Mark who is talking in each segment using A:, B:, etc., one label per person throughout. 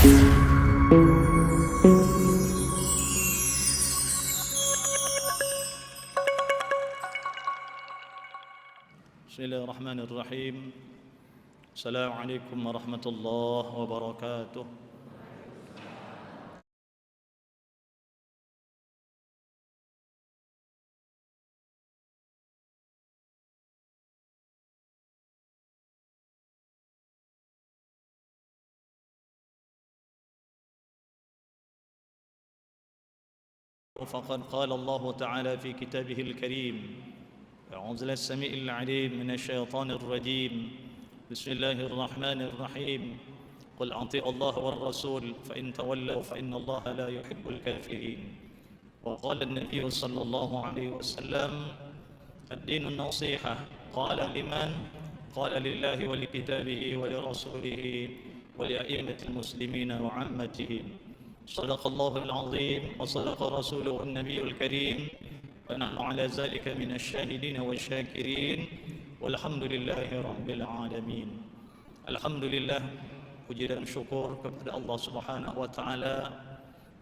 A: Bismillahirrahmanirrahim. Assalamualaikum warahmatullahi wabarakatuh. فقد قال الله تعالى في كتابه الكريم: أعوذ بالله السميع العليم من الشيطان الرجيم. بسم الله الرحمن الرحيم. قل أطيعوا الله والرسول فإن تولوا فإن الله لا يحب الكافرين. وقال النبي صلى الله عليه وسلم: الدين النصيحة. قال لمن؟ قال لله ولكتابه ولرسوله ولأئمة المسلمين وعامتهم. صدق الله العظيم وصدق رسوله النبي الكريم، ونحن على ذلك من الشاهدين والشاكرين، والحمد لله رب العالمين. Alhamdulillah, puji dan syukur kepada Allah Subhanahu wa taala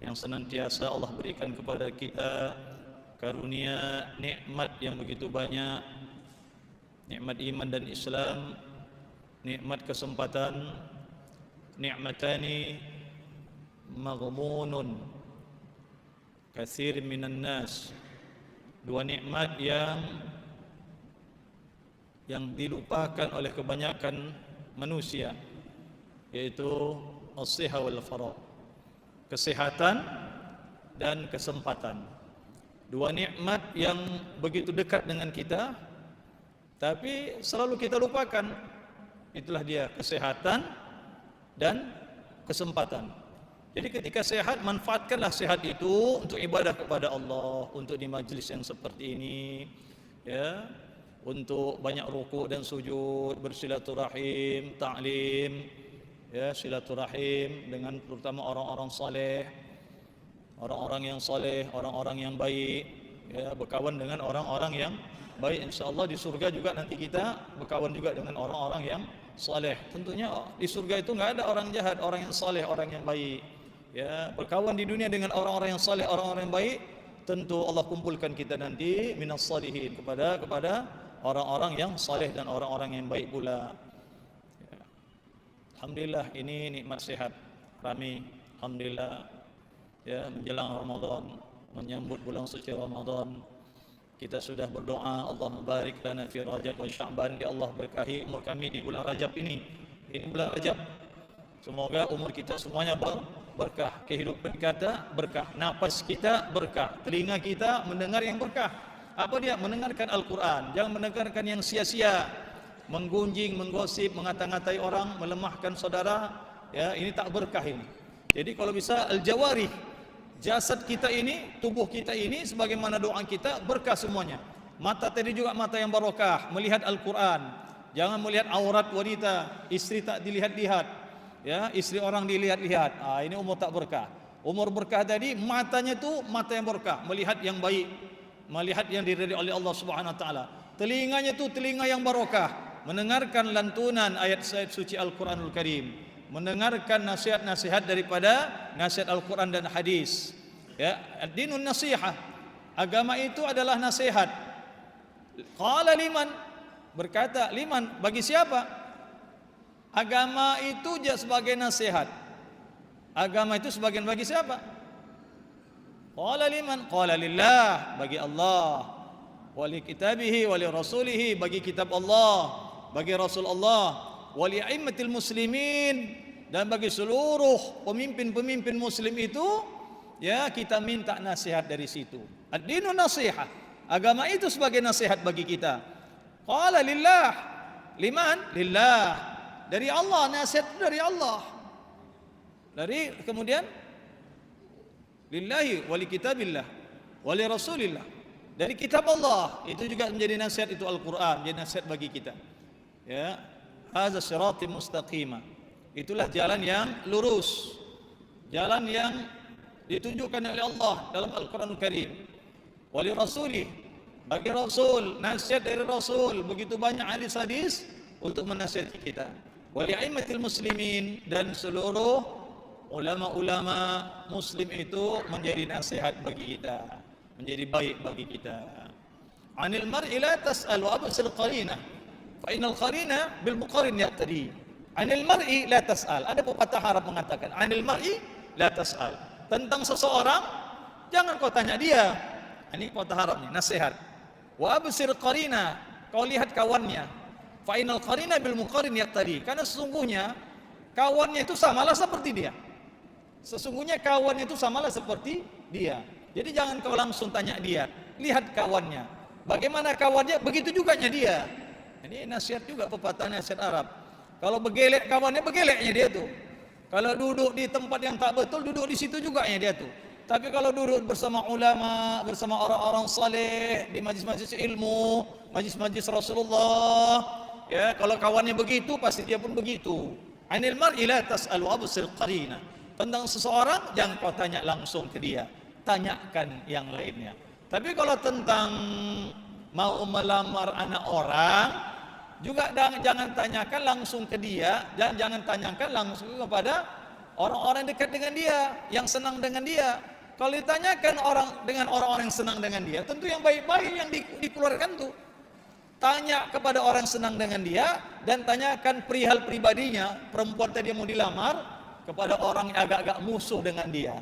A: yang senantiasa Allah berikan kepada kita karunia nikmat yang begitu banyak, nikmat iman dan Islam, nikmat kesempatan, nikmatani maghmunun katsir minan nas, dua nikmat yang dilupakan oleh kebanyakan manusia, yaitu as-sihah wal faragh, kesehatan dan kesempatan. Dua nikmat yang begitu dekat dengan kita tapi selalu kita lupakan. Itulah dia, kesehatan dan kesempatan. Jadi ketika sehat, manfaatkanlah sehat itu untuk ibadah kepada Allah, untuk di majlis yang seperti ini, ya, untuk banyak rukuk dan sujud, bersilaturahim, ta'lim, ya, silaturahim dengan terutama orang-orang saleh, orang-orang yang saleh, orang-orang yang baik, ya, berkawan dengan orang-orang yang baik. Insyaallah di surga juga nanti kita berkawan juga dengan orang-orang yang saleh. Tentunya di surga itu enggak ada orang jahat, orang yang saleh, orang yang baik. Ya, berkawan di dunia dengan orang-orang yang saleh, orang-orang yang baik, tentu Allah kumpulkan kita nanti minas salihin kepada orang-orang yang saleh dan orang-orang yang baik pula. Ya. Alhamdulillah, ini nikmat sehat kami. Alhamdulillah, ya, menjelang Ramadan, menyambut bulan suci Ramadan, kita sudah berdoa, Allah barik lana fi Rajab wa Sya'ban, ya Allah berkahi umur kami di bulan Rajab ini. Ini bulan Rajab. Semoga umur kita semuanya berkah, kehidupan kita berkah, napas kita berkah, telinga kita mendengar yang berkah. Apa dia? Mendengarkan Al-Quran. Jangan mendengarkan yang sia-sia, menggunjing, menggosip, mengata-ngatai orang, melemahkan saudara. Ya, ini tak berkah ini. Jadi kalau bisa al-jawarih, jasad kita ini, tubuh kita ini, sebagaimana doa kita, berkah semuanya. Mata tadi juga mata yang barokah, melihat Al-Quran. Jangan melihat aurat wanita, istri tak dilihat-lihat. Ya, istri orang dilihat-lihat. Ini umur tak berkah. Umur berkah tadi matanya tu mata yang berkah, melihat yang baik, melihat yang diridai oleh Allah Subhanahu wa taala. Telinganya tu telinga yang barokah, mendengarkan lantunan ayat-ayat suci Al-Qur'anul Karim, mendengarkan nasihat-nasihat daripada nasihat Al-Qur'an dan hadis. Ya, ad-dinun nasihah. Agama itu adalah nasihat. Qala liman, berkata liman, bagi siapa? Agama itu sebagai nasihat. Agama itu sebagian bagi siapa? Qala liman? Qala lillah, bagi Allah. Wali kitabihi, wali rasulihi, bagi kitab Allah, bagi Rasul Allah. Wali a'immatil muslimin, dan bagi seluruh pemimpin-pemimpin muslim itu, ya, kita minta nasihat dari situ. Ad-dinu nasihah. Agama itu sebagai nasihat bagi kita. Qala lillah. Liman? Lillah. Dari Allah, nasihat dari Allah. Dari kemudian lillahi wali kitabillah wali rasulillah. Dari kitab Allah, itu juga menjadi nasihat, itu Al-Qur'an, menjadi nasihat bagi kita. Ya, hadza siratal mustaqima. Itulah jalan yang lurus. Jalan yang ditunjukkan oleh Allah dalam Al-Qur'anul Karim. Wali rasulih, bagi Rasul, nasihat dari Rasul, begitu banyak hadis-hadis untuk menasihati kita. Wali a'immatil muslimin, dan seluruh ulama-ulama muslim itu menjadi nasihat bagi kita, menjadi baik bagi kita. Anil mar'i la tas'al wa absil qarinah, fa innal qarina bil muqarin yaqtadi. Anil mar'i la tas'al. Ada pepatah Arab mengatakan, anil mar'i la tas'al. Tentang seseorang jangan kau tanya dia. Ini pepatah Arab nih, nasihat. Wa absir qarina, kau lihat kawannya. Fa innal qarina bil muqarin yaqtadi. Karena sesungguhnya kawannya itu samalah seperti dia. Sesungguhnya kawannya itu samalah seperti dia. Jadi jangan kau langsung tanya dia, lihat kawannya. Bagaimana kawannya, begitu juga dia. Ini nasihat juga, pepatah nasihat Arab. Kalau begelek kawannya, begeleknya dia tuh. Kalau duduk di tempat yang tak betul, duduk di situ juga dia tuh. Tapi kalau duduk bersama ulama, bersama orang-orang saleh, di majlis-majlis ilmu, majlis-majlis Rasulullah, ya, kalau kawannya begitu, pasti dia pun begitu. Anil mar'i la tas'al wa absir qarina. Tentang seseorang jangan kau tanya langsung ke dia, tanyakan yang lainnya. Tapi kalau tentang mau melamar anak orang, juga jangan tanyakan langsung ke dia, dan jangan tanyakan langsung kepada orang-orang dekat dengan dia, yang senang dengan dia. Kalau ditanyakan dengan orang-orang yang senang dengan dia, tentu yang baik-baik yang dikeluarkan tuh. Tanya kepada orang senang dengan dia, dan tanyakan perihal pribadinya, perempuan tadi yang mau dilamar, kepada orang yang agak-agak musuh dengan dia.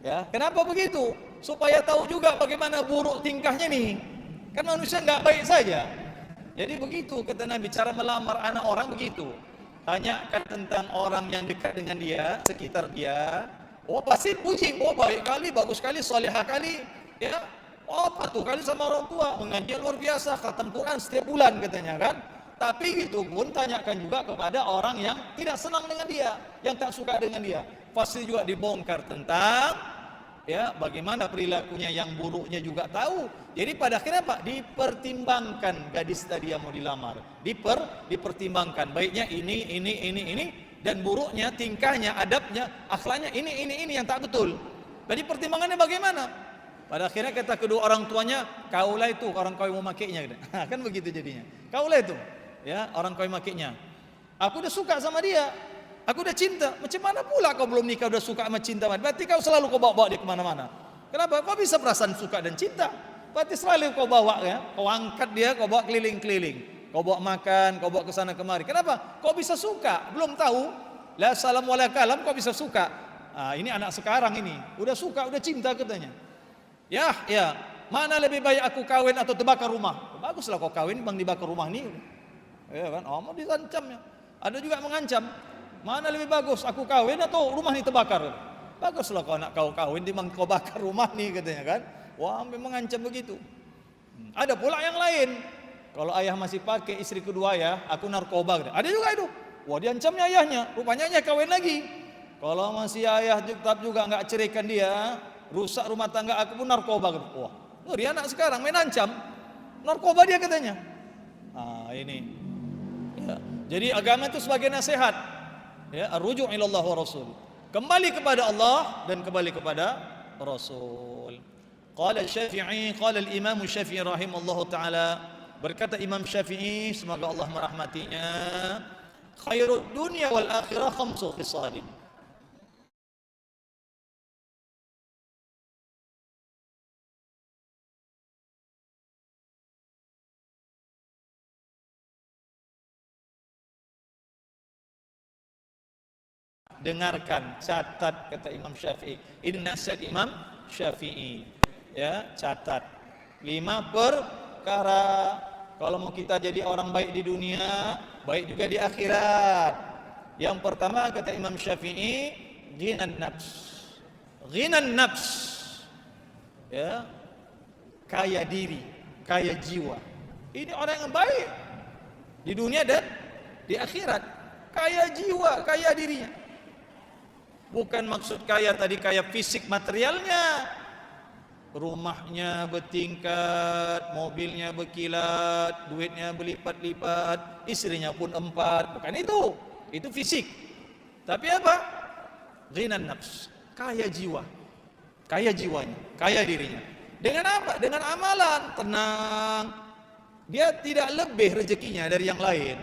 A: Ya, kenapa begitu? Supaya tahu juga bagaimana buruk tingkahnya nih. Kan manusia nggak baik saja. Jadi begitu kata Nabi, cara melamar anak orang begitu. Tanyakan tentang orang yang dekat dengan dia, sekitar dia. Oh pasti puji, oh baik kali, bagus kali, salihah kali. Ya, oh patuh kali sama orang tua, mengaji luar biasa, khatam Quran setiap bulan katanya kan. Tapi gitu pun tanyakan juga kepada orang yang tidak senang dengan dia, yang tak suka dengan dia. Pasti juga dibongkar tentang ya bagaimana perilakunya yang buruknya juga tahu. Jadi pada akhirnya Pak dipertimbangkan gadis tadi yang mau dilamar. Dipertimbangkan baiknya ini dan buruknya tingkahnya, adabnya, akhlaknya ini yang tak betul. Jadi pertimbangannya bagaimana? Pada akhirnya kata kedua orang tuanya, kaulah itu orang kau yang memakainya. Kan begitu jadinya. Kaulah itu. Ya, orang kau makinya. Aku udah suka sama dia, aku udah cinta. Macam mana pula kau belum nikah udah suka sama cinta? Berarti kau selalu kau bawa dia kemana-mana. Kenapa? Kau bisa perasaan suka dan cinta. Berarti selalu kau bawa ya, kau angkat dia, kau bawa keliling-keliling, kau bawa makan, kau bawa ke sana kemari. Kenapa? Kau bisa suka. Belum tahu. La salam wala kalam kau bisa suka. Ini anak sekarang ini, udah suka, udah cinta katanya. Ya, mana lebih baik aku kawin atau terbakar rumah? Baguslah kau kawin bang dibakar rumah ini. Ya kan, mau diancamnya. Ada juga mengancam. Mana lebih bagus, aku kawin atau rumah ini terbakar? Baguslah kau nak kau kawin, dimang kau bakar rumah nih katanya kan. Wah, sampai mengancam begitu. Ada pula yang lain. Kalau ayah masih pakai istri kedua ya, aku narkoba. Ada juga itu. Wah, diancamnya ayahnya. Rupanya ayah kawin lagi. Kalau masih ayah tetap juga nggak ceraikan dia, rusak rumah tangga aku pun narkoba. Wah, ngeri anak sekarang main ancam. Narkoba dia katanya. Ini. Ya. Jadi agama itu sebagai nasihat. Ya, ar-ruju' ila Allah wa Rasul. Kembali kepada Allah dan kembali kepada Rasul. Qala Syafi'i, qala al-Imam Syafi'i rahimallahu taala, berkata Imam Syafi'i semoga Allah merahmatinya, khairud dunya wal akhirah khamsu khisalin. Dengarkan, catat kata Imam Syafi'i. Ini nasihat Imam Syafi'i. Ya, catat. 5 perkara kalau mau kita jadi orang baik di dunia, baik juga di akhirat. Yang pertama kata Imam Syafi'i, ghinan nafs. Ghinan nafs. Ya. Kaya diri, kaya jiwa. Ini orang yang baik di dunia dan di akhirat. Kaya jiwa, kaya dirinya. Bukan maksud kaya tadi kaya fisik materialnya, rumahnya bertingkat, mobilnya berkilat, duitnya berlipat-lipat, istrinya pun 4. Bukan itu fisik. Tapi apa? Ghinan nafs, kaya jiwa, kaya jiwanya, kaya dirinya. Dengan apa? Dengan amalan, tenang. Dia tidak lebih rezekinya dari yang lain.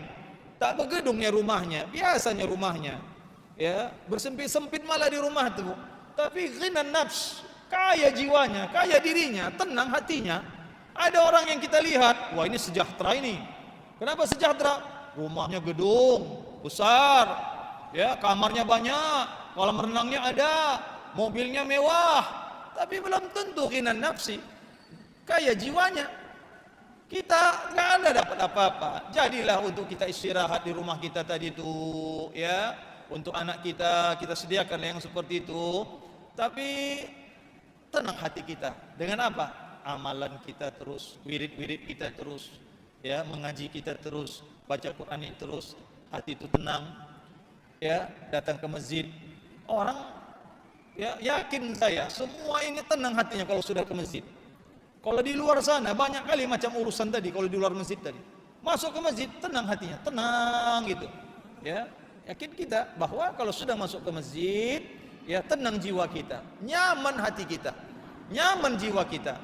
A: Tak bergedungnya rumahnya, biasanya rumahnya. ya, bersempit-sempit malah di rumah itu. Tapi ghinan nafs, kaya jiwanya, kaya dirinya, tenang hatinya. Ada orang yang kita lihat, wah ini sejahtera ini. Kenapa sejahtera? Rumahnya gedung besar, ya, kamarnya banyak, kolam renangnya ada, mobilnya mewah. Tapi belum tentu ghinan nafsi, kaya jiwanya. Kita nggak ada dapat apa-apa. Jadilah untuk kita istirahat di rumah kita tadi itu, ya. Untuk anak kita sediakan yang seperti itu. Tapi tenang hati kita. Dengan apa? Amalan kita terus, wirid-wirid kita terus, ya, mengaji kita terus, baca Quran terus, hati itu tenang, ya, datang ke masjid. Orang, ya, yakin saya, semua ini tenang hatinya kalau sudah ke masjid. Kalau di luar sana banyak kali macam urusan tadi. Kalau di luar masjid tadi, masuk ke masjid tenang hatinya, tenang gitu, ya. Yakin kita bahwa kalau sudah masuk ke masjid, ya, tenang jiwa kita, nyaman hati kita, nyaman jiwa kita.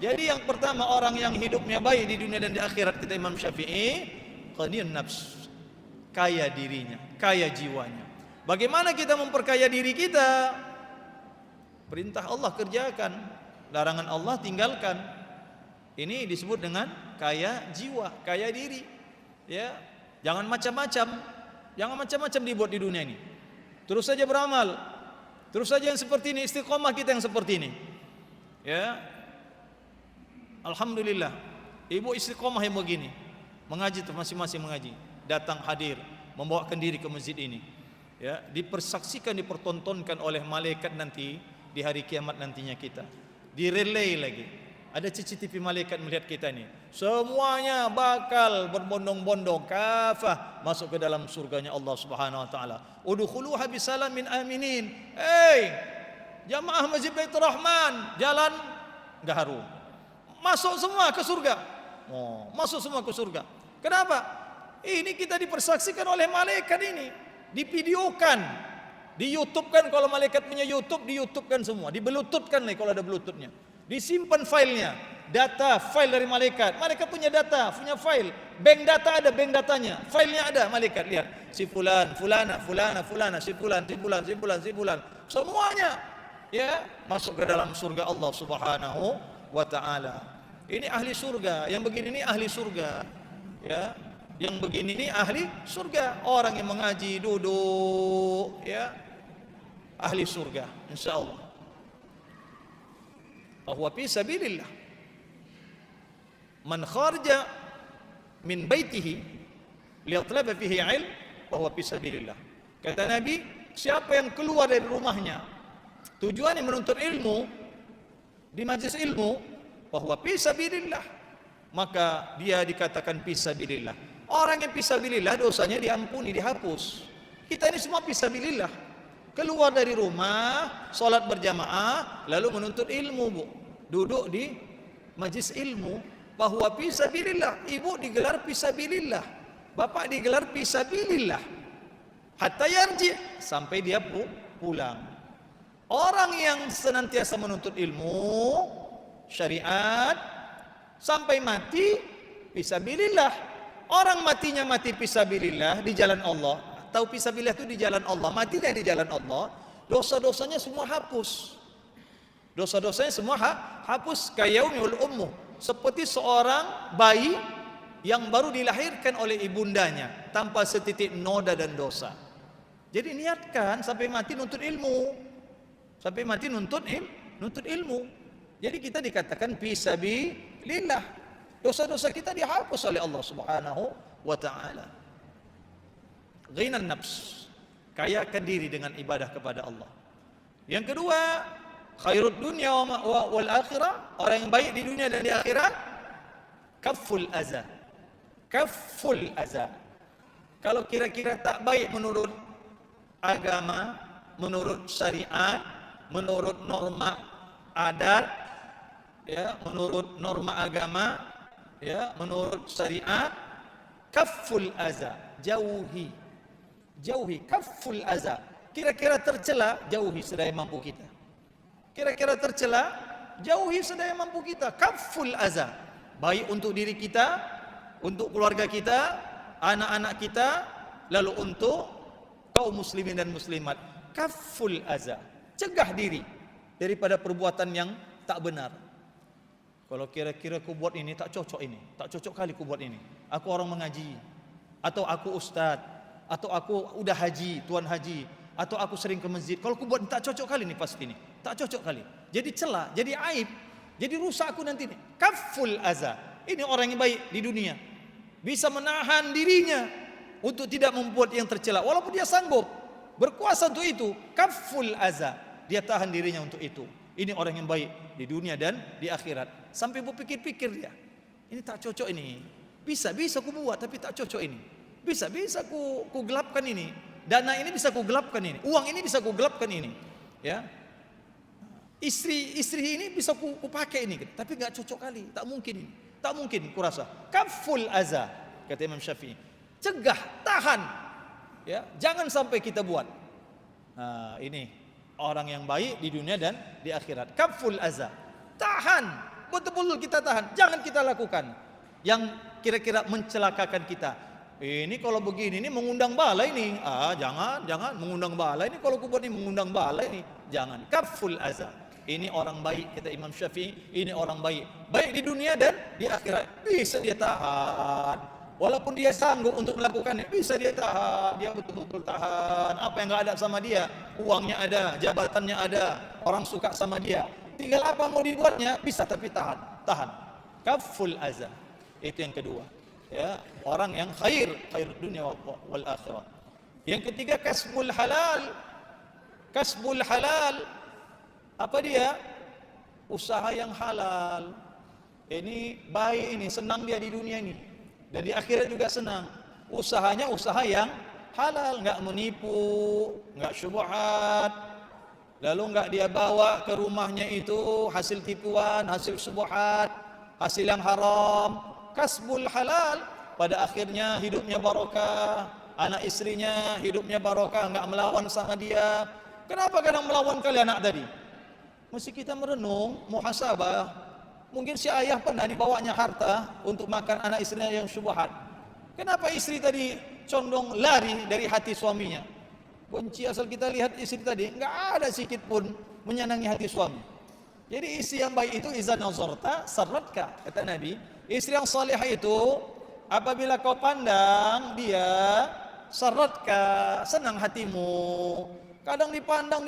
A: Jadi yang pertama, orang yang hidupnya baik di dunia dan di akhirat, kata Imam Syafi'i, ghaniyun nafs, kaya dirinya, kaya jiwanya. Bagaimana kita memperkaya diri kita? Perintah Allah kerjakan, larangan Allah tinggalkan. Ini disebut dengan kaya jiwa, kaya diri. Ya, jangan macam-macam dibuat di dunia ini. Terus saja beramal, terus saja yang seperti ini, istiqomah kita yang seperti ini. Ya, alhamdulillah, ibu istiqomah yang begini, mengaji tuh masing-masing mengaji, datang hadir, membawakan diri ke masjid ini. Ya, dipersaksikan, dipertontonkan oleh malaikat nanti di hari kiamat nantinya kita. Direlay lagi. Ada CCTV malaikat melihat kita ini. Semuanya bakal berbondong-bondong kafah masuk ke dalam surganya Allah Subhanahu wa taala. Udkhuluha bisalamin aminin. Jamaah Masjid Baitur Rahman, jalan Gaharu. Masuk semua ke surga. Masuk semua ke surga. Kenapa? Ini kita dipersaksikan oleh malaikat ini. Divideokan, di YouTube kan, kalau malaikat punya YouTube, di YouTube kan semua, di Bluetooth kan nih kalau ada Bluetoothnya, disimpan filenya, data file dari malaikat. Malaikat punya data, punya file, bank data ada, bank datanya, filenya ada. Malaikat lihat, si fulan, fulana, si fulan, semuanya, ya, masuk ke dalam surga Allah Subhanahu wa taala. Ini ahli surga, yang begini ini ahli surga, ya. Yang begini ini ahli surga. Orang yang mengaji, duduk, ya, ahli surga, insyaallah. Bahwa fi sabilillah. Man kharaja min baitihi liyatlaba fihi ilm, bahwa fi sabilillah. Kata Nabi, siapa yang keluar dari rumahnya tujuannya menuntut ilmu di majlis ilmu, bahwa fi sabilillah, maka dia dikatakan fi sabilillah. Orang yang fisabilillah dosanya diampuni, dihapus. Kita ini semua fisabilillah. Keluar dari rumah, sholat berjamaah, lalu menuntut ilmu, Bu. Duduk di majlis ilmu, bahwa fisabilillah. Ibu digelar fisabilillah, bapak digelar fisabilillah. Hatta yarji, sampai dia pulang. Orang yang senantiasa menuntut ilmu syariat sampai mati fisabilillah. Orang matinya mati fisabilillah di jalan Allah. Tahu fisabilillah itu di jalan Allah. Matinya di jalan Allah, dosa-dosanya semua hapus. Dosa-dosanya semua hapus. Kayaumul ummu, seperti seorang bayi yang baru dilahirkan oleh ibundanya tanpa setitik noda dan dosa. Jadi niatkan sampai mati nuntut ilmu. Sampai mati nuntut ilmu. Jadi kita dikatakan fisabilillah. Dosa-dosa kita dihapus oleh Allah Subhanahu wa taala. Ghinan nafs, kayakan diri dengan ibadah kepada Allah. Yang kedua, khairud dunya wal akhirah, orang yang baik di dunia dan di akhirat, kafful aza. Kafful aza. Kalau kira-kira tak baik menurut agama, menurut syariat, menurut norma adat, ya, menurut norma agama, ya, menurut syariat, kafful aza, jauhi kafful aza. Kira-kira tercela, jauhi sedaya mampu kita. Kira-kira tercela, jauhi sedaya mampu kita. Kafful aza, baik untuk diri kita, untuk keluarga kita, anak-anak kita, lalu untuk kaum muslimin dan muslimat, kaful aza, cegah diri daripada perbuatan yang tak benar. Kalau kira-kira ku buat ini tak cocok, ini tak cocok kali ku buat ini, aku orang mengaji, atau aku ustaz, atau aku udah haji, tuan haji, atau aku sering ke masjid, kalau ku buat ini tak cocok kali, ini pasti ini tak cocok kali, jadi celah, jadi aib, jadi rusak aku nanti nih. Kaful aza, ini orang yang baik di dunia, bisa menahan dirinya untuk tidak membuat yang tercela, walaupun dia sanggup berkuasa untuk itu. Kaful aza, dia tahan dirinya untuk itu. Ini orang yang baik di dunia dan di akhirat. Sampai berpikir-pikir dia, ini tak cocok ini, bisa ku buat tapi tak cocok ini, bisa ku gelapkan ini, dana ini bisa ku gelapkan ini, uang ini bisa ku gelapkan ini, ya, istri ini bisa ku pakai ini, tapi nggak cocok kali, tak mungkin ini, tak mungkin kurasa. Kaful aza, kata Imam Syafi'i, cegah, tahan, ya, jangan sampai kita buat. Nah, ini orang yang baik di dunia dan di akhirat. Kaful aza, tahan, betul-betul kita tahan, jangan kita lakukan yang kira-kira mencelakakan kita. Ini kalau begini ini mengundang bala ini, jangan mengundang bala ini, kalau ku buat ini mengundang bala ini, jangan. Kaful aza, ini orang baik, kata Imam Syafi'i, ini orang baik di dunia dan di akhirat, bisa dia tahan, walaupun dia sanggup untuk melakukannya, bisa dia tahan, dia betul-betul tahan. Apa yang nggak ada sama dia, uangnya ada, jabatannya ada, orang suka sama dia, tinggal apa mau dibuatnya, bisa tapi tahan. Kaful aza, itu yang kedua, ya, orang yang khair dunia wal akhirah. Yang ketiga, kasbul halal. Apa dia? Usaha yang halal. Ini baik, ini senang dia di dunia ini, dan di akhirat juga senang. Usahanya usaha yang halal, enggak menipu, enggak syubhat, lalu enggak dia bawa ke rumahnya itu hasil tipuan, hasil syubhat, hasil yang haram. Kasbul halal, pada akhirnya hidupnya barokah, anak istrinya hidupnya barokah, enggak melawan sama dia. Kenapa kadang melawan kali anak tadi? Mesti kita merenung, muhasabah. Mungkin si ayah pernah dibawanya harta untuk makan anak istrinya yang syubhat. Kenapa istri tadi condong lari dari hati suaminya? Benci, asal kita lihat istri tadi enggak ada sedikit pun menyenangi hati suami. Jadi istri yang baik itu iza nazarta sarratka, kata Nabi. Istri yang salihah itu apabila kau pandang dia, sarratka, senang hatimu. Kadang dipandang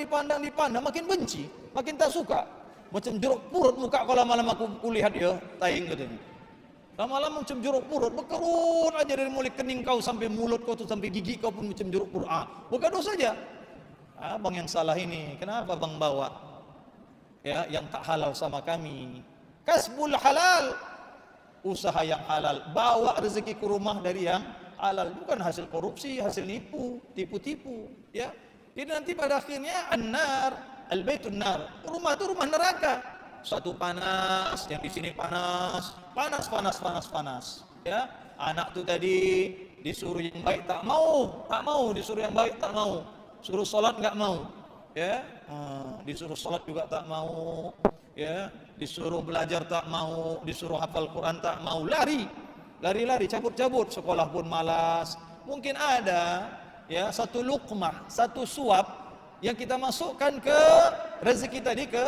A: makin benci, makin tak suka. Macam jeruk purut muka kalau malam aku lihat ya, taing gitu. Lama-lama macam jeruk purut, berkerut aja dari mulai kening kau sampai mulut kau tu sampai gigi kau pun macam jeruk purut. Bukan dosa saja. Abang yang salah ini, kenapa bang bawa ya yang tak halal sama kami? Kasbul halal, usaha yang halal, bawa rezeki ke rumah dari yang halal, bukan hasil korupsi, hasil nipu, tipu-tipu, ya. Jadi nanti pada akhirnya an-nar, al-baitun nar, rumah itu rumah neraka. Satu panas, yang di sini panas, ya. Anak tu tadi disuruh yang baik tak mau, disuruh yang baik tak mau, suruh solat enggak mau, ya. Disuruh solat juga tak mau, ya. Disuruh belajar tak mau, disuruh hafal Quran tak mau, lari, cabut, sekolah pun malas. Mungkin ada, ya, satu luqmah, satu suap yang kita masukkan ke rezeki tadi, ke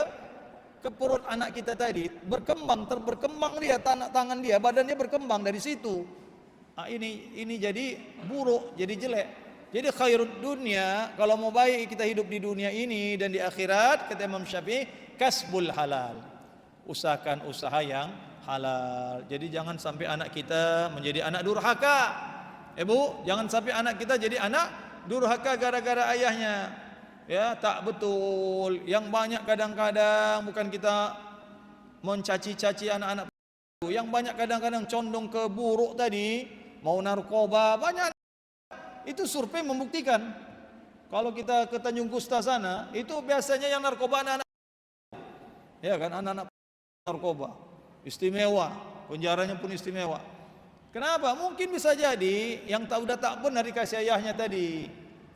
A: perut anak kita tadi, berkembang dia, tangan dia, badannya berkembang dari situ. Ini jadi buruk, jadi jelek. Jadi khairud dunia, kalau mau baik kita hidup di dunia ini dan di akhirat, kata Imam Syafi'i, kasbul halal. Usahakan usaha yang halal. Jadi jangan sampai anak kita menjadi anak durhaka. Bu, jangan sampai anak kita jadi anak durhaka gara-gara ayahnya. Ya, tak betul. Yang banyak kadang-kadang bukan kita mencaci-caci anak-anak, yang banyak kadang-kadang condong ke buruk tadi, mau narkoba, banyak. Itu survei membuktikan. Kalau kita ke Tanjung Kusta sana, itu biasanya yang narkoba anak-anak. Ya kan, anak-anak narkoba. Istimewa, penjaranya pun istimewa. Kenapa? Mungkin bisa jadi yang udah tak benar dikasih ayahnya tadi,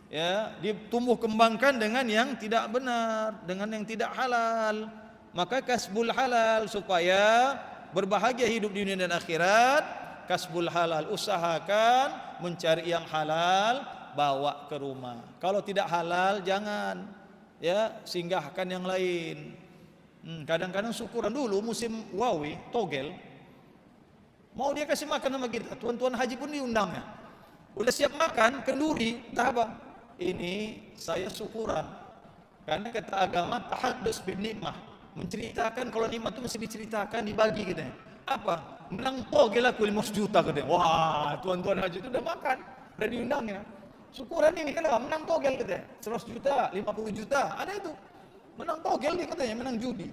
A: ya, ditumbuh kembangkan dengan yang tidak benar, dengan yang tidak halal. Maka kasbul halal, supaya berbahagia hidup di dunia dan akhirat. Kasbul halal, usahakan mencari yang halal, bawa ke rumah. Kalau tidak halal jangan, ya, singgahkan yang lain. Kadang-kadang syukuran dulu musim wawi, togel, mau dia kasih makan sama kita, tuan-tuan haji pun diundangnya. Udah siap makan, kenduri, entah apa. Ini saya syukuran. Karena kata agama tahaddus bin nikmah, menceritakan kalau nikmat itu mesti diceritakan, dibagi katanya. Apa? Menang togel aku 500 juta katanya. Wah, tuan-tuan haji itu udah makan, udah diundangnya. Syukuran ini kenapa? Menang togel katanya. 100 juta, 50 juta, ada itu. Menang togel dia katanya, menang judi.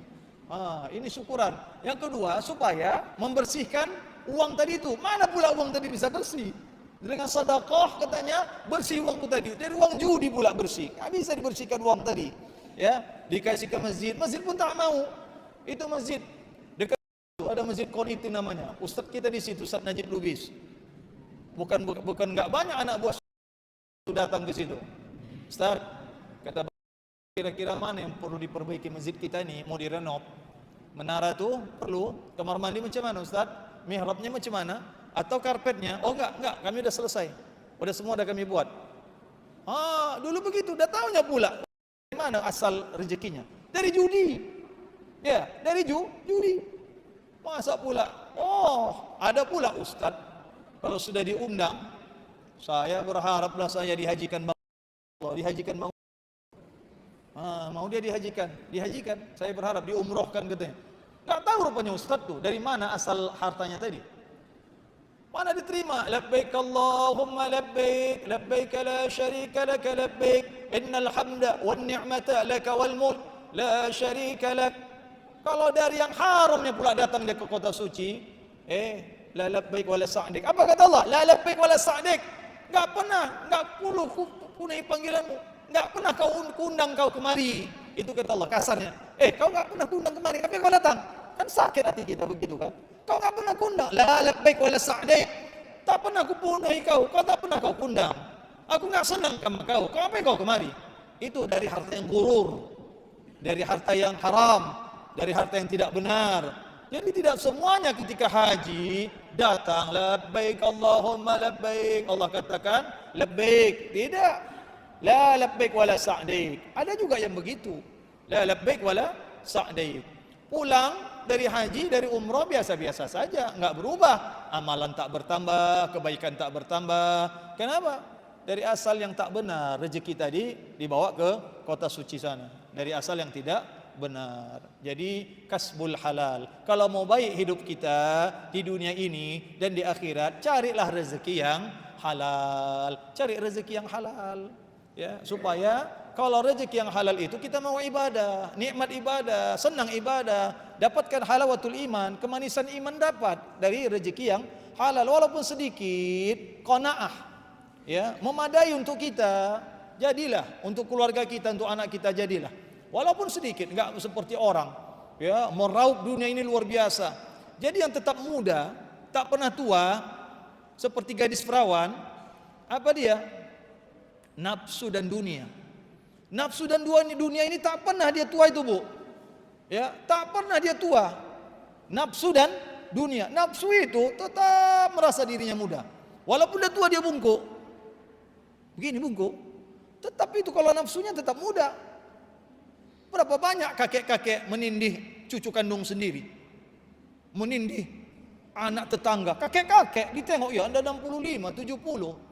A: Ini syukuran. Yang kedua, supaya membersihkan uang tadi itu. Mana pula uang tadi bisa bersih? Dengan sedekah katanya bersih uang itu tadi. Dari uang judi pula bersih. Nggak bisa dibersihkan uang tadi. Ya, dikasih ke masjid. Masjid pun tak mau. Itu masjid dekat itu ada masjid Qonitin namanya. Ustaz kita di situ, Ustaz Najib Lubis. Bukan nggak banyak anak buah datang ke situ. Ustaz, kata kira-kira mana yang perlu diperbaiki masjid kita ini, mau direnov. Menara tuh perlu, kamar mandi macam mana Ustaz? Mihrabnya macam mana? Atau karpetnya? Oh enggak, kami udah selesai. Udah semua udah kami buat. Dulu begitu, udah tahunya pula. Dari mana asal rezekinya? Dari judi. Ya, dari judi. Masa pula? Oh, ada pula Ustaz. Kalau sudah diundang, saya berharaplah saya dihajikan Bang Allah, dihajikan Bang. Mau dia dihajikan. Saya berharap diumrohkan katanya. Enggak tahu rupanya Ustaz tuh dari mana asal hartanya tadi. Mana diterima? Labbaik Allahumma labbaik, labbaik la syarika lak labbaik, innal hamda wan ni'mata laka wal mulk la syarika lak. Kalau dari yang haramnya pula datang dia ke kota suci, la labbaik wala sa'dik. Apa kata Allah? La labbaik wala sa'dik. Enggak perlu punai panggilanmu. Enggak pernah kau undang kau kemari. Itu kata Allah kasarnya. Kau enggak pernah undang kemari, tapi kau datang. Kan sakit hati kita begitu kan? Kau tak pernah kundang. La labbaik wala sa'dik. Tak pernah aku punahi kau. Kau tak pernah kau kundang. Aku tak senang sama kau. Kau apa kau kemari? Itu dari harta yang gurur, dari harta yang haram, dari harta yang tidak benar. Jadi tidak semuanya ketika haji datang labbaik Allahumma labbaik. Allah katakan labbaik. Tidak. La labbaik wala sa'dik. Ada juga yang begitu. La labbaik wala sa'dik. Pulang dari haji, dari umrah biasa-biasa saja, enggak berubah. Amalan tak bertambah, kebaikan tak bertambah. Kenapa? Dari asal yang tak benar, rezeki tadi dibawa ke kota suci sana. Dari asal yang tidak benar. Jadi kasbul halal. Kalau mau baik hidup kita di dunia ini dan di akhirat, carilah rezeki yang halal. Cari rezeki yang halal. Ya, supaya kalau rezeki yang halal itu kita mau ibadah, nikmat ibadah, senang ibadah, dapatkan halawatul iman, kemanisan iman dapat dari rezeki yang halal walaupun sedikit, qanaah. Ya, memadai untuk kita, jadilah untuk keluarga kita, untuk anak kita jadilah. Walaupun sedikit, enggak seperti orang, ya, meraup dunia ini luar biasa. Jadi yang tetap muda, tak pernah tua, seperti gadis perawan, apa dia? Nafsu dan dunia. Nafsu dan dunia ini tak pernah dia tua itu, Bu. Ya, tak pernah dia tua. Nafsu dan dunia. Nafsu itu tetap merasa dirinya muda. Walaupun dia tua dia bungkuk. Begini bungkuk. Tetapi itu kalau nafsunya tetap muda. Berapa banyak kakek-kakek menindih cucu kandung sendiri. Menindih anak tetangga. Kakek-kakek ditengok ya Anda 65, 70.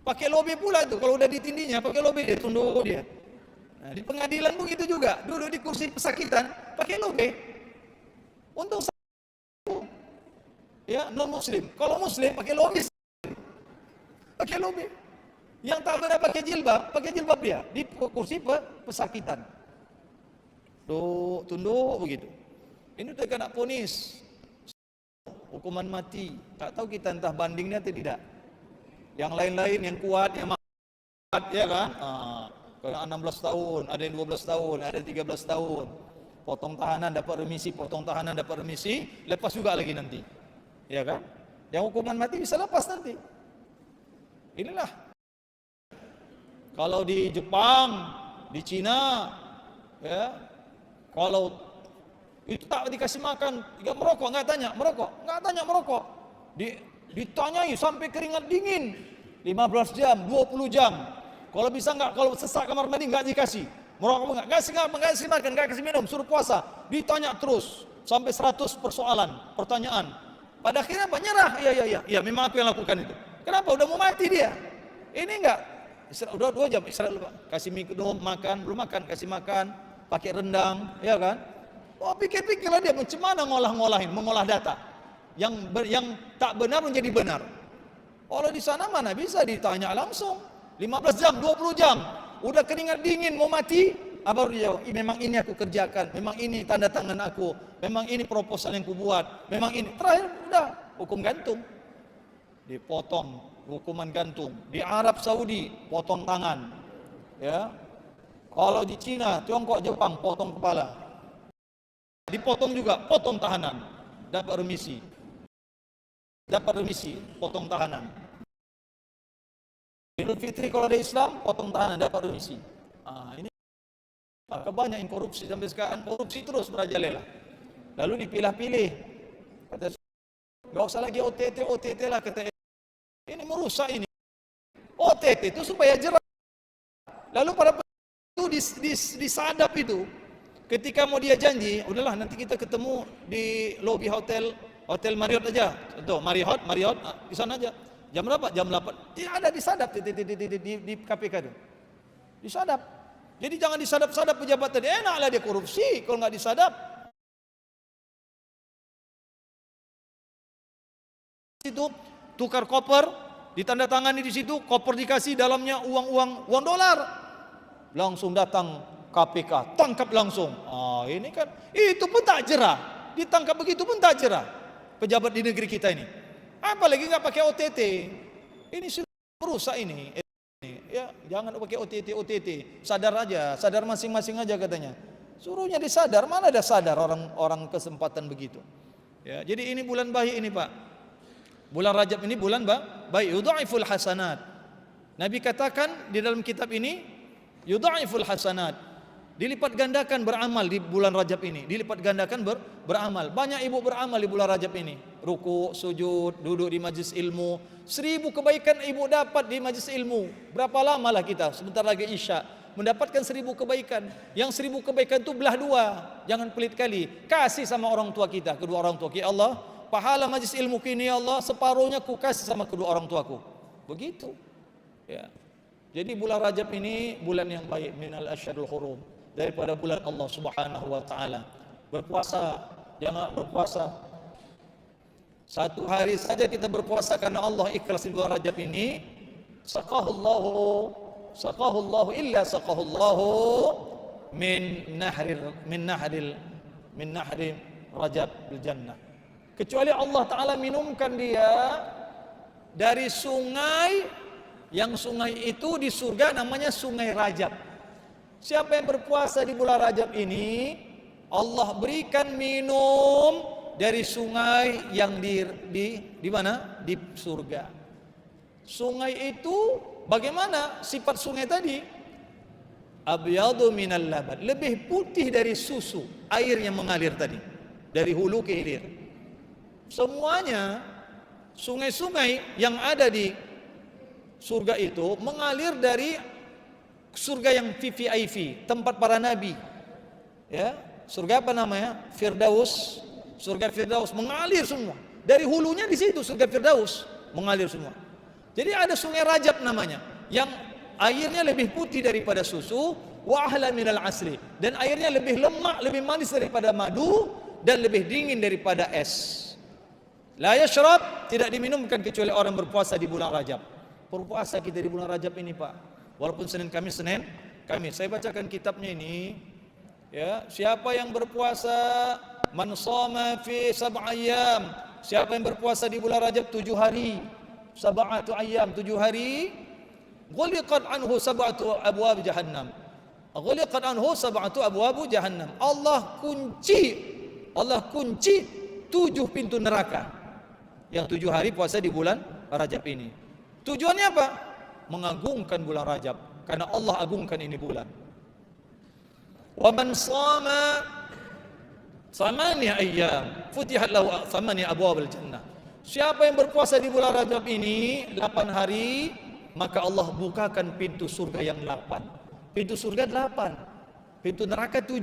A: Pakai lobe pula itu, kalau udah ditindihnya pakai lobe dia tunduk dia. Nah, di pengadilan begitu juga, dulu di kursi pesakitan pakai lobe. Untuk ya non muslim, kalau muslim pakai lobe. Pakai lobe. Yang tak pernah pakai jilbab dia di kursi pesakitan. Tunduk begitu. Ini udah kena ponis hukuman mati. Tak tahu kita entah bandingnya atau tidak. Yang lain-lain yang kuat, yang kuat ya kan? Kalau 16 tahun, ada yang 12 tahun, ada yang 13 tahun. Potong tahanan dapat remisi, lepas juga lagi nanti. Ya kan? Yang hukuman mati bisa lepas nanti. Inilah. Kalau di Jepang, di Cina, ya, kalau itu tak dikasih makan, enggak merokok, enggak tanya merokok. Ditanyai sampai keringat dingin. 15 jam, 20 jam. Kalau bisa enggak, kalau sesak kamar mandi enggak dikasih. Merokok enggak, kasih makan, enggak kasih minum, suruh puasa. Ditanya terus sampai 100 pertanyaan. Pada akhirnya apa? Nyerah. Iya, memang aku yang lakukan itu. Kenapa? Udah mau mati dia. Ini enggak. Udah 2 jam istirahat dulu, Pak. Kasih minum, makan, belum makan, kasih makan, pakai rendang, ya kan? Oh, pikir-pikirlah dia macam mana mengolah data. Yang tak benar menjadi benar. Kalau di sana mana bisa ditanya langsung. 15 jam, 20 jam. Udah keringat dingin mau mati, baru dia jawab, memang ini aku kerjakan, memang ini tanda tangan aku, memang ini proposal yang ku buat, memang ini. Terakhir udah hukum gantung. Dipotong hukuman gantung. Di Arab Saudi potong tangan. Ya. Kalau di Cina, Tiongkok, Jepang potong kepala. Dipotong juga, potong tahanan. Dapat remisi, potong tahanan. Idul Fitri kalau ada Islam, potong tahanan, dapat remisi. Ini maka banyak yang korupsi sampai sekarang, korupsi terus merajalela. Lalu dipilah-pilih. Kata, enggak usah lagi OTT lah, kata, ini merusak ini. OTT itu supaya jerah. Lalu pada itu disadap itu. Ketika mau dia janji, udahlah nanti kita ketemu di lobi hotel Marriott aja. Tuh, Marriott, di sana aja. Jam berapa? Jam 8. Tidak ada disadap di KPK itu. Disadap. Jadi jangan disadap-sadap pejabat tadi. Enaklah dia korupsi kalau nggak disadap. Itu tukar koper, ditandatangani di situ, koper dikasih dalamnya uang dolar. Langsung datang KPK, tangkap langsung. Ini kan itu pun tak jerah. Ditangkap begitu pun tak jerah. Pejabat di negeri kita ini. Apalagi nggak pakai OTT. Ini sudah merusak ini. Ya, jangan pakai OTT. Sadar masing-masing aja katanya. Suruhnya disadar, mana ada sadar orang kesempatan begitu. Ya, jadi ini bulan baik ini, Pak. Bulan Rajab ini bulan baik. Yudha'iful hasanat. Nabi katakan di dalam kitab ini, yudha'iful hasanat. Dilipat gandakan beramal di bulan Rajab ini. Dilipat gandakan beramal. Banyak ibu beramal di bulan Rajab ini. Ruku, sujud, duduk di majlis ilmu. 1000 kebaikan ibu dapat di majlis ilmu. Berapa lama lah kita? Sebentar lagi Isya. Mendapatkan 1000 kebaikan. Yang 1000 kebaikan itu belah 2. Jangan pelit kali. Kasih sama orang tua kita. Kedua orang tua kita. Ya Allah, pahala majlis ilmu kini ya Allah, separuhnya ku kasih sama kedua orang tuaku. Begitu. Ya. Jadi bulan Rajab ini bulan yang baik. Minal asyarul hurum. Daripada bulan Allah Subhanahu wa taala. Berpuasa, jangan berpuasa. 1 hari saja kita berpuasa karena Allah ikhlas di bulan Rajab ini. Saqahullahu min nahri Rajab bil jannah. Kecuali Allah taala minumkan dia dari sungai, yang sungai itu di surga namanya Sungai Rajab. Siapa yang berpuasa di bulan Rajab ini, Allah berikan minum dari sungai yang di mana? Di surga. Sungai itu bagaimana sifat sungai tadi? Abyadu minal laban, lebih putih dari susu, air yang mengalir tadi, dari hulu ke hilir. Semuanya sungai-sungai yang ada di surga itu mengalir dari surga yang VVIP, tempat para nabi. Ya, surga apa namanya? Firdaus. Surga Firdaus mengalir semua. Dari hulunya di situ surga Firdaus mengalir semua. Jadi ada Sungai Rajab namanya, yang airnya lebih putih daripada susu, wa ahla minal asli, dan airnya lebih lemak, lebih manis daripada madu, dan lebih dingin daripada es. La yashrab, tidak diminumkan kecuali orang berpuasa di bulan Rajab. Berpuasa kita di bulan Rajab ini, Pak. Walaupun Senin Kamis. Saya bacakan kitabnya ini. Ya, siapa yang berpuasa, man shoma fi 7 ayyam. Siapa yang berpuasa di bulan Rajab 7 hari, 7 ayyam, 7 hari, ghuliqat anhu 7 abwab jahannam. Ghuliqat anhu 7 abwab jahannam. Allah kunci 7 pintu neraka. Yang 7 hari puasa di bulan Rajab ini. Tujuannya apa? Mengagungkan bulan Rajab, karena Allah agungkan ini bulan. Wa man shama 8 ayyam futihat lahu 8 abwabul jannah. Siapa yang berpuasa di bulan Rajab ini 8 hari, maka Allah bukakan pintu surga yang 8. Pintu surga 8, pintu neraka 7.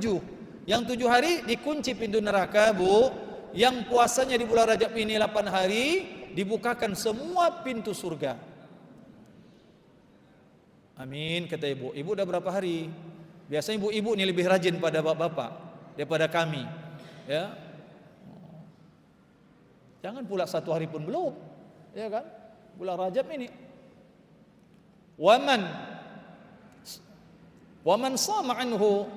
A: Yang 7 hari dikunci pintu neraka, Bu. Yang puasanya di bulan Rajab ini 8 hari, dibukakan semua pintu surga. Amin, kata ibu. Ibu udah berapa hari? Biasanya ibu-ibu ini lebih rajin pada bapak-bapak daripada kami, ya. Jangan pula 1 hari pun belum, ya kan? Bulan Rajab ini. Waman sama anhu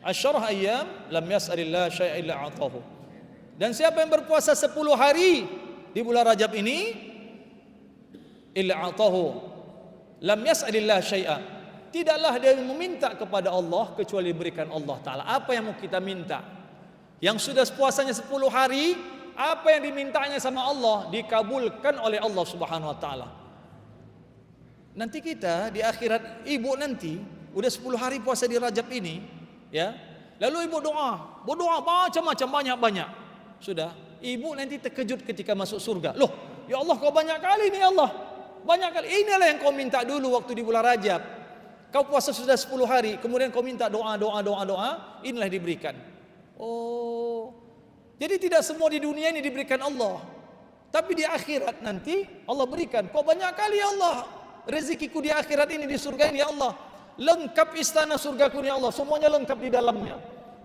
A: asyarah ayyam lam yas'alillah syai'a illa atahu. Dan siapa yang berpuasa 10 hari di bulan Rajab ini, illa atahu, lam yas'alillah syai'a, tidaklah dia meminta kepada Allah kecuali diberikan Allah Ta'ala. Apa yang mau kita minta? Yang sudah puasanya 10 hari, apa yang dimintanya sama Allah dikabulkan oleh Allah Subhanahu wa Ta'ala. Nanti kita di akhirat, ibu nanti udah 10 hari puasa di Rajab ini, ya. Lalu ibu berdoa macam-macam, banyak-banyak. Sudah, ibu nanti terkejut ketika masuk surga. Loh, ya Allah, kau banyak kali nih, Allah. Banyak kali. Inilah yang kau minta dulu waktu di bulan Rajab. Kau puasa sudah 10 hari, kemudian kau minta doa, inilah diberikan. Oh. Jadi tidak semua di dunia ini diberikan Allah. Tapi di akhirat nanti Allah berikan. Kau banyak kali, ya Allah. Rezekiku di akhirat ini, di surga ini, ya Allah. Lengkap istana surgaku ini, ya Allah. Semuanya lengkap di dalamnya.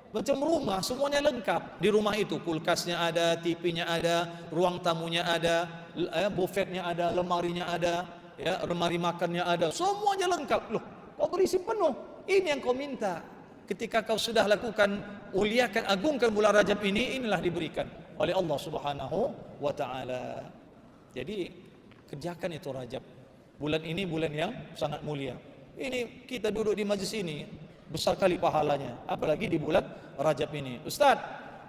A: Macam rumah, semuanya lengkap. Di rumah itu kulkasnya ada, TV-nya ada, ruang tamunya ada, bufetnya ada, lemarinya ada, ya, lemari makannya ada. Semuanya lengkap. Loh, kau berisi penuh. Ini yang kau minta. Ketika kau sudah lakukan, uliakan, agungkan bulan Rajab ini, inilah diberikan oleh Allah Subhanahu wa Ta'ala. Jadi kerjakan itu Rajab. Bulan ini bulan yang sangat mulia. Ini kita duduk di majlis ini besar kali pahalanya, apalagi di bulan Rajab ini. Ustaz,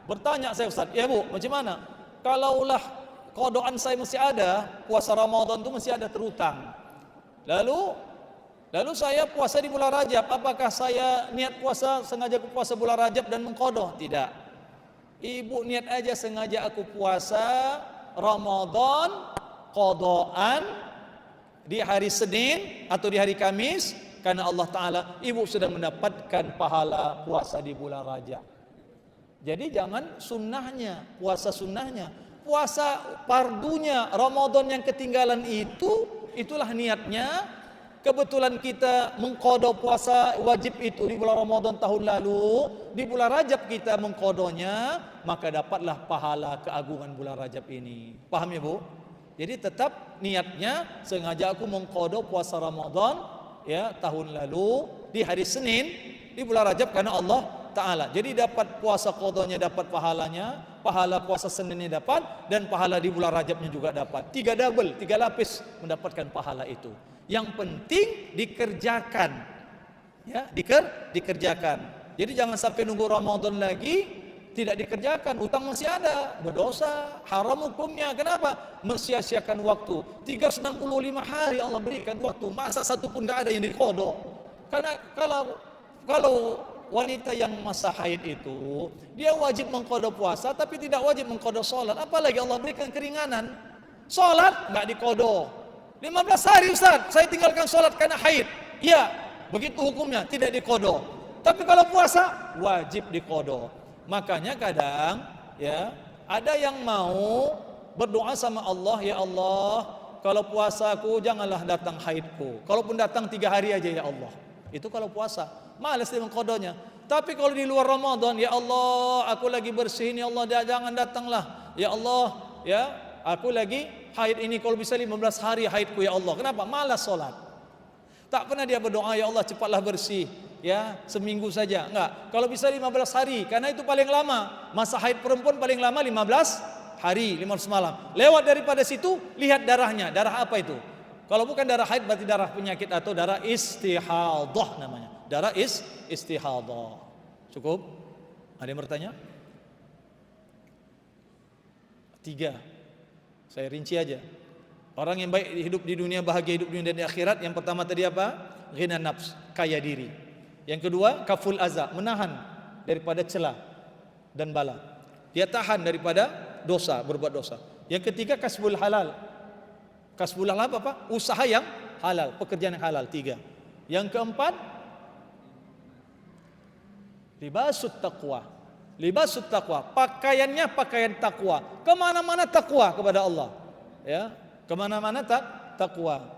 A: bertanya saya, Ustaz, ya Bu, macam mana? Kalaulah kodoan saya masih ada, puasa Ramadan itu masih ada terutang. Lalu saya puasa di bulan Rajab, apakah saya niat puasa, sengaja aku puasa bulan Rajab dan mengqadha? Tidak. Ibu niat aja, sengaja aku puasa Ramadan qadaan di hari Senin atau di hari Kamis, karena Allah Ta'ala, ibu sudah mendapatkan pahala puasa di bulan Rajab. Jadi jangan sunnahnya, puasa sunnahnya, puasa pardunya Ramadan yang ketinggalan itulah niatnya. Kebetulan kita mengqadha puasa wajib itu di bulan Ramadan tahun lalu, di bulan Rajab kita mengqadhanya, maka dapatlah pahala keagungan bulan Rajab ini. Paham ya Bu? Jadi tetap niatnya, sengaja aku mengqadha puasa Ramadan ya tahun lalu di hari Senin di bulan Rajab karena Allah Ta'ala. Jadi dapat puasa qadhanya, dapat pahalanya, pahala puasa Seninnya dapat, dan pahala di bulan Rajabnya juga dapat. 3 double, 3 lapis mendapatkan pahala itu. Yang penting dikerjakan, ya, dikerjakan. Jadi jangan sampai nunggu Ramadan lagi tidak dikerjakan, utang masih ada, berdosa, haram hukumnya. Kenapa? Mensia-siakan waktu. 365 hari Allah berikan waktu, masa satu pun tidak ada yang diqadha. Karena kalau wanita yang masa haid itu, dia wajib mengqadha puasa tapi tidak wajib mengqadha salat. Apalagi Allah berikan keringanan. Salat enggak diqadha. 15 hari Ustaz, saya tinggalkan salat karena haid. Ya, begitu hukumnya, tidak diqadha. Tapi kalau puasa wajib diqadha. Makanya kadang ya, ada yang mau berdoa sama Allah, ya Allah, kalau puasaku janganlah datang haidku. Kalaupun datang 3 hari aja ya Allah. Itu kalau puasa. Malas dia mengqadhanya. Tapi kalau di luar Ramadan, ya Allah, aku lagi bersihin, ya Allah, jangan datanglah. Ya Allah, ya, aku lagi haid ini, kalau bisa 15 hari haidku ya Allah. Kenapa? Malas solat. Tak pernah dia berdoa, ya Allah cepatlah bersih, ya, seminggu saja. Enggak. Kalau bisa 15 hari, karena itu paling lama. Masa haid perempuan paling lama 15 hari, 15 malam. Lewat daripada situ, lihat darahnya. Darah apa itu? Kalau bukan darah haid berarti darah penyakit atau darah istihadah namanya. Darah istihadah. Cukup? Ada yang bertanya? 3. Saya rinci aja. Orang yang baik hidup di dunia, bahagia hidup di dunia dan di akhirat. Yang pertama tadi apa? Ghina nafs, kaya diri. Yang kedua, kaful aza, menahan daripada celah dan bala. Dia tahan daripada dosa, berbuat dosa. Yang ketiga, kasbul halal. Kasbul halal apa? Usaha yang halal, pekerjaan yang halal. 3. Yang keempat, libasut taqwa. Libasut taqwa, pakaiannya pakaian takwa. Kemana-mana takwa kepada Allah. Ya, kemana-mana takwa.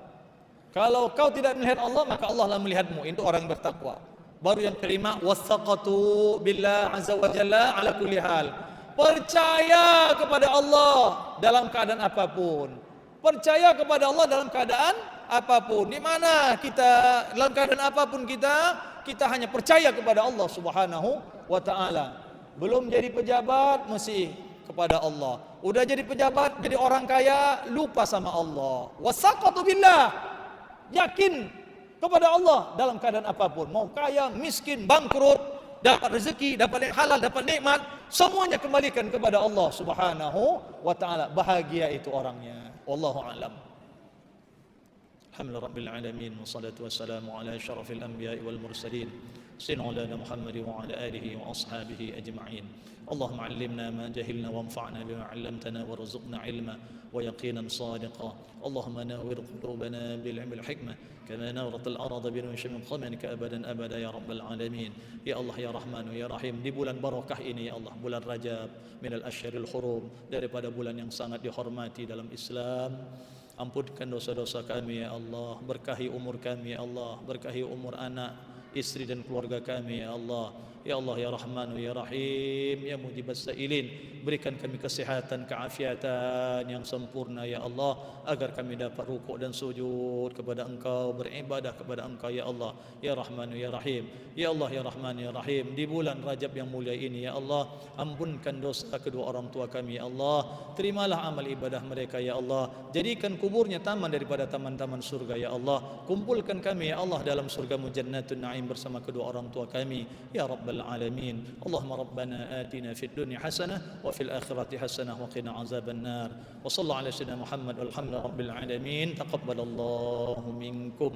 A: Kalau kau tidak melihat Allah, maka Allah lah melihatmu. Itu orang bertakwa. Baru yang kelima, wathaqatu billah azza wa jalla ala kulli hal. Percaya kepada Allah dalam keadaan apapun. Percaya kepada Allah dalam keadaan apapun. Di mana kita dalam keadaan apapun kita hanya percaya kepada Allah Subhanahu wa taala. Belum jadi pejabat masih kepada Allah. Udah jadi pejabat, jadi orang kaya, lupa sama Allah. Wasaqatu billah. Yakin kepada Allah dalam keadaan apapun. Mau kaya, miskin, bangkrut, dapat rezeki, dapat yang halal, dapat nikmat, semuanya kembalikan kepada Allah Subhanahu wa taala. Bahagia itu orangnya. Wallahu a'lam. Alhamdulillahirabbil alamin wassalatu wassalamu ala asyrafil anbiya'i wal mursalin sayyidina Muhammad wa ala alihi wa ashabihi ajma'in. Allahumma 'allimna ma jahilna wanfa'na bima 'allamtana warzuqna 'ilma wa yaqinan sadiqan. Allahumma nawwir qulubana bil 'ilmi wal hikmah kama nawwarat al arda bi nuril min qamanika abadan abada ya rabbal alamin. Ya Allah ya Rahman ya Rahim, di bulan barakah ini ya Allah, bulan Rajab minal asyhuril hurum, daripada bulan yang sangat dihormati dalam Islam. Ampunkan dosa-dosa kami ya Allah, berkahi umur kami ya Allah, berkahi umur anak, istri dan keluarga kami ya Allah. Ya Allah ya Rahman ya Rahim, ya Mujibas Sa'ilin, berikan kami kesehatan, keafiatan yang sempurna ya Allah, agar kami dapat rukuk dan sujud kepada Engkau, beribadah kepada Engkau ya Allah. Ya Rahman ya Rahim, ya Allah ya Rahman ya Rahim, di bulan Rajab yang mulia ini ya Allah, ampunkan dosa kedua orang tua kami ya Allah. Terimalah amal ibadah mereka ya Allah, jadikan kuburnya taman daripada taman-taman surga ya Allah. Kumpulkan kami ya Allah dalam surgamu Jannatun Na'im bersama kedua orang tua kami ya Rabbal alamin. Allahumma rabbana atina fid dunya hasanah wa fil akhirati hasanah wa qina azaban nar. Wa sallallahu ala sayyidina Muhammad walhamdulillahi rabbil alamin. Taqabbalallahu minkum.